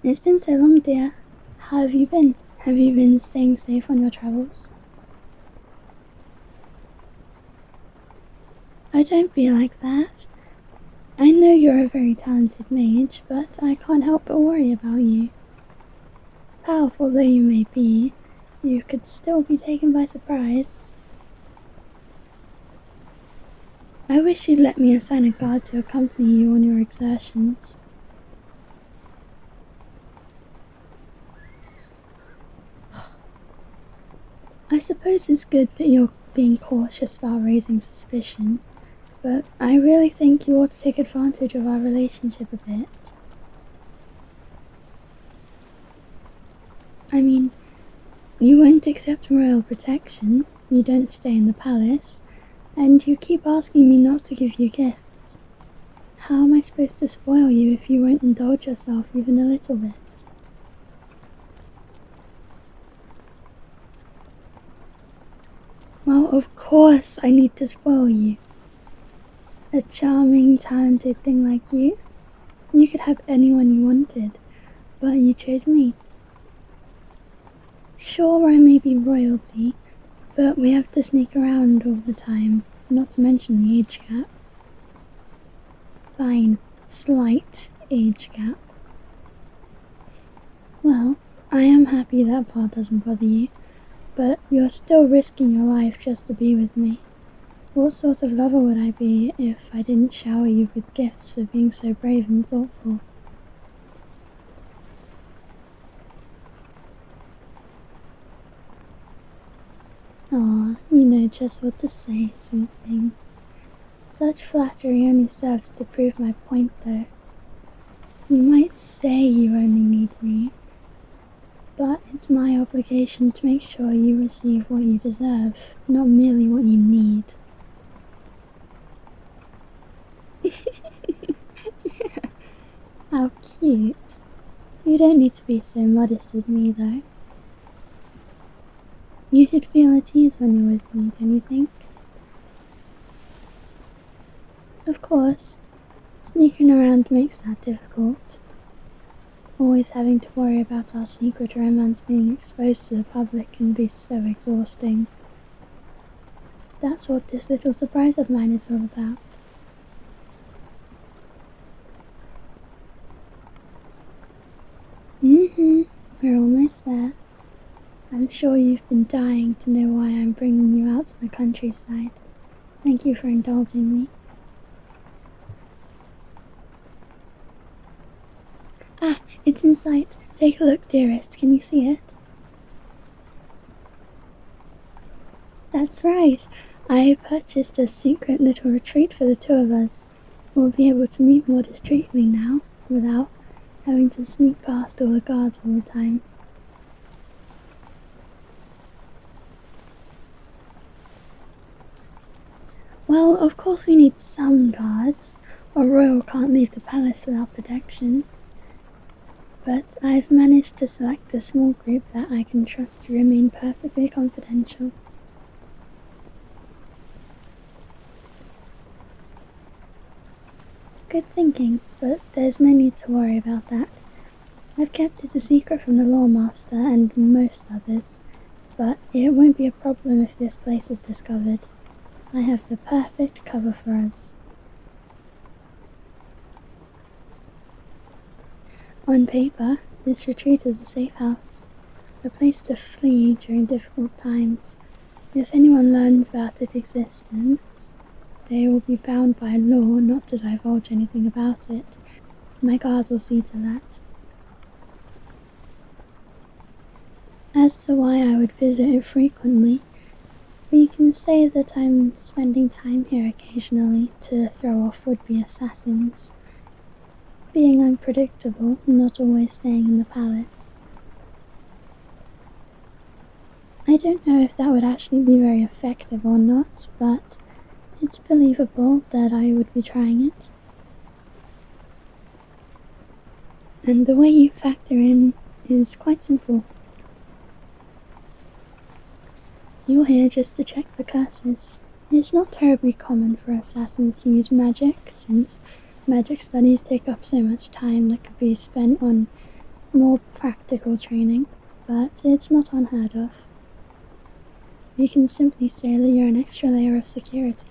It's been so long, dear. How have you been? Have you been staying safe on your travels? Oh, don't be like that. I know you're a very talented mage, but I can't help but worry about you. Powerful though you may be, you could still be taken by surprise. I wish you'd let me assign a guard to accompany you on your exertions. I suppose it's good that you're being cautious about raising suspicion, but I really think you ought to take advantage of our relationship a bit. I mean, you won't accept royal protection, you don't stay in the palace, and you keep asking me not to give you gifts. How am I supposed to spoil you if you won't indulge yourself even a little bit? Well, of course I need to spoil you. A charming, talented thing like you? You could have anyone you wanted, but you chose me. Sure, I may be royalty, but we have to sneak around all the time, not to mention the age gap. Fine, slight age gap. Well, I am happy that part doesn't bother you, but you're still risking your life just to be with me. What sort of lover would I be if I didn't shower you with gifts for being so brave and thoughtful? Aw, you know just what to say, sweet thing. Such flattery only serves to prove my point, though. You might say you only need me, but it's my obligation to make sure you receive what you deserve, not merely what you need. How cute. You don't need to be so modest with me, though. You should feel at ease when you're with me, don't you think? Of course, sneaking around makes that difficult. Always having to worry about our secret romance being exposed to the public can be so exhausting. That's what this little surprise of mine is all about. We're almost there. I'm sure you've been dying to know why I'm bringing you out to the countryside. Thank you for indulging me. Ah, it's in sight. Take a look, dearest. Can you see it? That's right. I purchased a secret little retreat for the two of us. We'll be able to meet more discreetly now, without having to sneak past all the guards all the time. Well, of course we need some guards. A royal can't leave the palace without protection. But I've managed to select a small group that I can trust to remain perfectly confidential. Good thinking, but there's no need to worry about that. I've kept it a secret from the Lawmaster and most others, but it won't be a problem if this place is discovered. I have the perfect cover for us. On paper, this retreat is a safe house, a place to flee during difficult times. If anyone learns about its existence, they will be bound by law not to divulge anything about it. My guards will see to that. As to why I would visit it frequently, we can say that I'm spending time here occasionally to throw off would-be assassins. Being unpredictable, not always staying in the palace. I don't know if that would actually be very effective or not, but it's believable that I would be trying it. And the way you factor in is quite simple. You're here just to check the curses. It's not terribly common for assassins to use magic, since magic studies take up so much time that could be spent on more practical training, but it's not unheard of. You can simply say that you're an extra layer of security.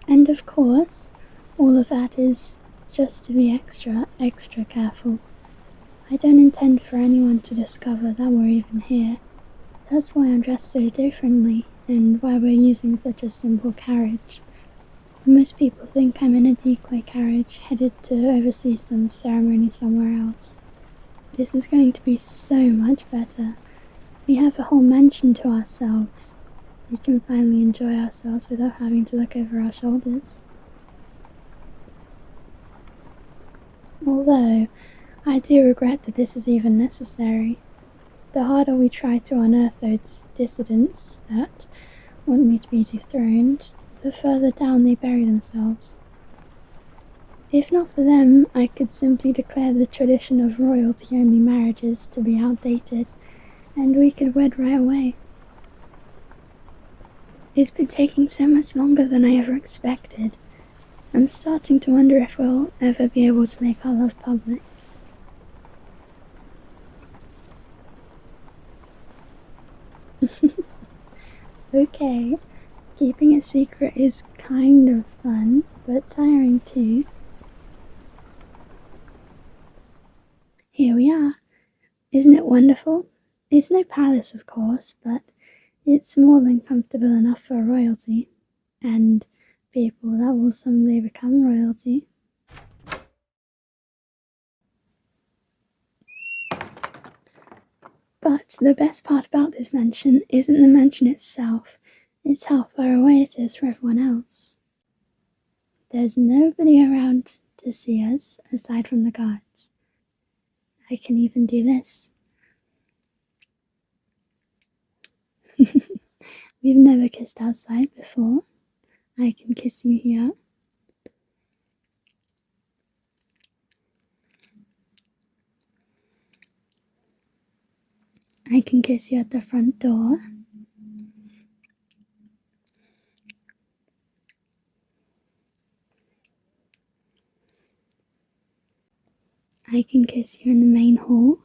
And of course, all of that is just to be extra careful. I don't intend for anyone to discover that we're even here. That's why I'm dressed so differently, and why we're using such a simple carriage. Most people think I'm in a decoy carriage headed to oversee some ceremony somewhere else. This is going to be so much better. We have a whole mansion to ourselves. We can finally enjoy ourselves without having to look over our shoulders. Although, I do regret that this is even necessary. The harder we try to unearth those dissidents that want me to be dethroned, the further down they bury themselves. If not for them, I could simply declare the tradition of royalty-only marriages to be outdated, and we could wed right away. It's been taking so much longer than I ever expected. I'm starting to wonder if we'll ever be able to make our love public. Okay, keeping a secret is kind of fun, but tiring too. Here we are. Isn't it wonderful? It's no palace, of course, but it's more than comfortable enough for royalty, and people that will someday become royalty. But the best part about this mansion isn't the mansion itself, it's how far away it is for everyone else. There's nobody around to see us aside from the guards. I can even do this. We've never kissed outside before. I can kiss you here. I can kiss you at the front door. I can kiss you in the main hall.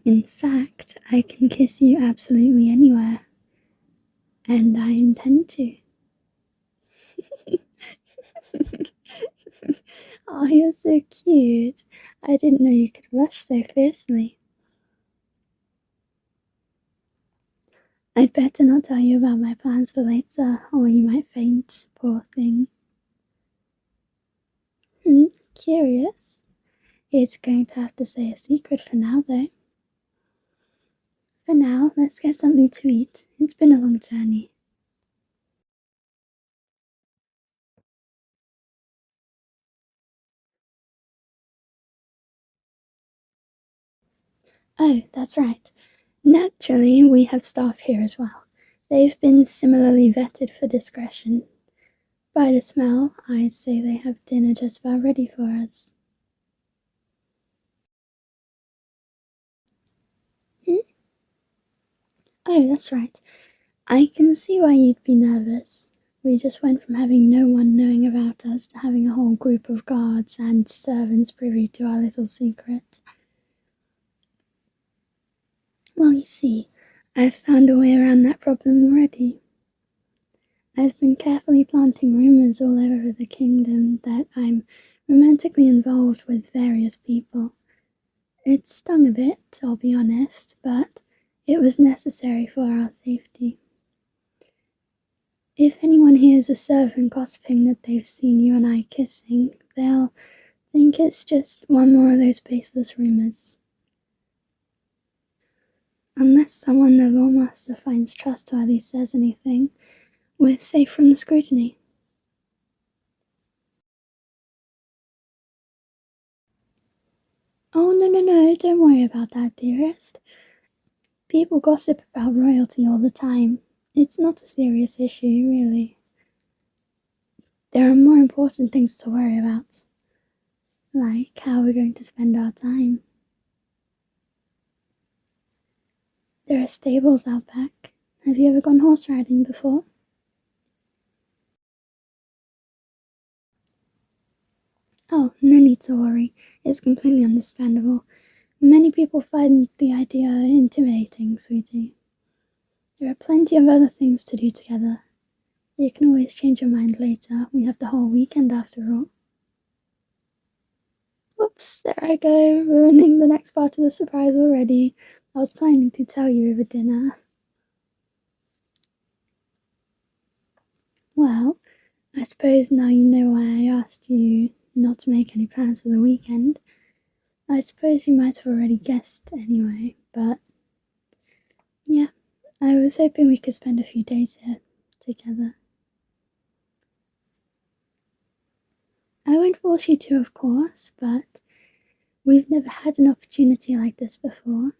In fact, I can kiss you absolutely anywhere. And I intend to. Oh, you're so cute. I didn't know you could blush so fiercely. I'd better not tell you about my plans for later, or you might faint, poor thing. Curious? It's going to have to stay a secret for now, though. For now, let's get something to eat. It's been a long journey. Oh, that's right. Naturally, we have staff here as well. They've been similarly vetted for discretion. By the smell, I'd say they have dinner just about ready for us. Oh, that's right. I can see why you'd be nervous. We just went from having no one knowing about us to having a whole group of guards and servants privy to our little secret. Well, you see, I've found a way around that problem already. I've been carefully planting rumours all over the kingdom that I'm romantically involved with various people. It stung a bit, I'll be honest, but it was necessary for our safety. If anyone hears a servant gossiping that they've seen you and I kissing, they'll think it's just one more of those baseless rumours. Unless someone the Lawmaster finds trustworthy says anything, we're safe from the scrutiny. Oh, no, don't worry about that, dearest. People gossip about royalty all the time. It's not a serious issue, really. There are more important things to worry about, like how we're going to spend our time. There are stables out back, Have you ever gone horse riding before? Oh, no need to worry. It's completely understandable. Many people find the idea intimidating, sweetie. There are plenty of other things to do together. You can always change your mind later. We have the whole weekend after all. Whoops, there I go, ruining the next part of the surprise already. I was planning to tell you over dinner. Well, I suppose now you know why I asked you not to make any plans for the weekend. I suppose you might have already guessed anyway, but yeah, I was hoping we could spend a few days here together. I won't force you to, of course, but we've never had an opportunity like this before.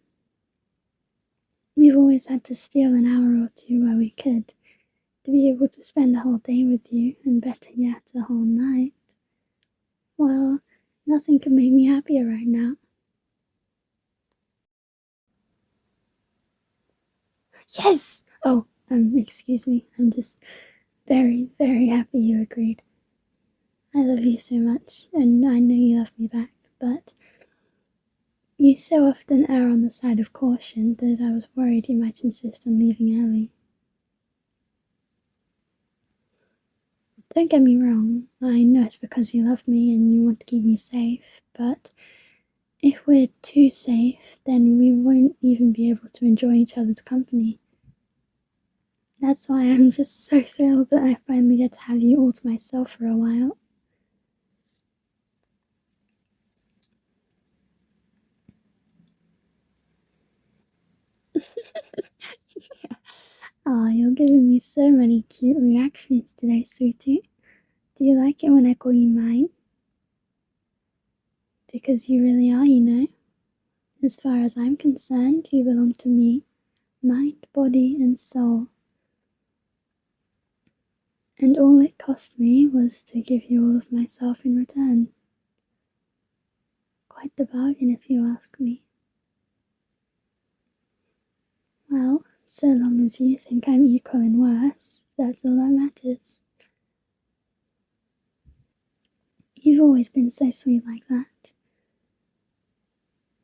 We've always had to steal an hour or two where we could, to be able to spend a whole day with you, and better yet, a whole night. Well, nothing could make me happier right now. Yes! Oh, excuse me. I'm just very, very happy you agreed. I love you so much, and I know you love me back, but you so often err on the side of caution that I was worried you might insist on leaving early. Don't get me wrong, I know it's because you love me and you want to keep me safe, but if we're too safe, then we won't even be able to enjoy each other's company. That's why I'm just so thrilled that I finally get to have you all to myself for a while. Aw, you're giving me so many cute reactions today, sweetie. Do you like it when I call you mine? Because you really are, you know. As far as I'm concerned, you belong to me, mind, body, and soul. And all it cost me was to give you all of myself in return. Quite the bargain, if you ask me. Well, so long as you think I'm equal in worth, that's all that matters. You've always been so sweet like that.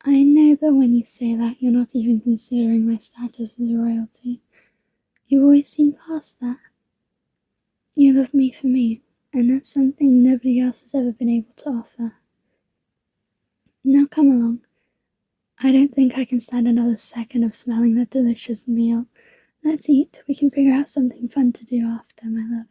I know that when you say that, you're not even considering my status as royalty. You've always seen past that. You love me for me, and that's something nobody else has ever been able to offer. Now come along. I don't think I can stand another second of smelling that delicious meal. Let's eat. We can figure out something fun to do after, my love.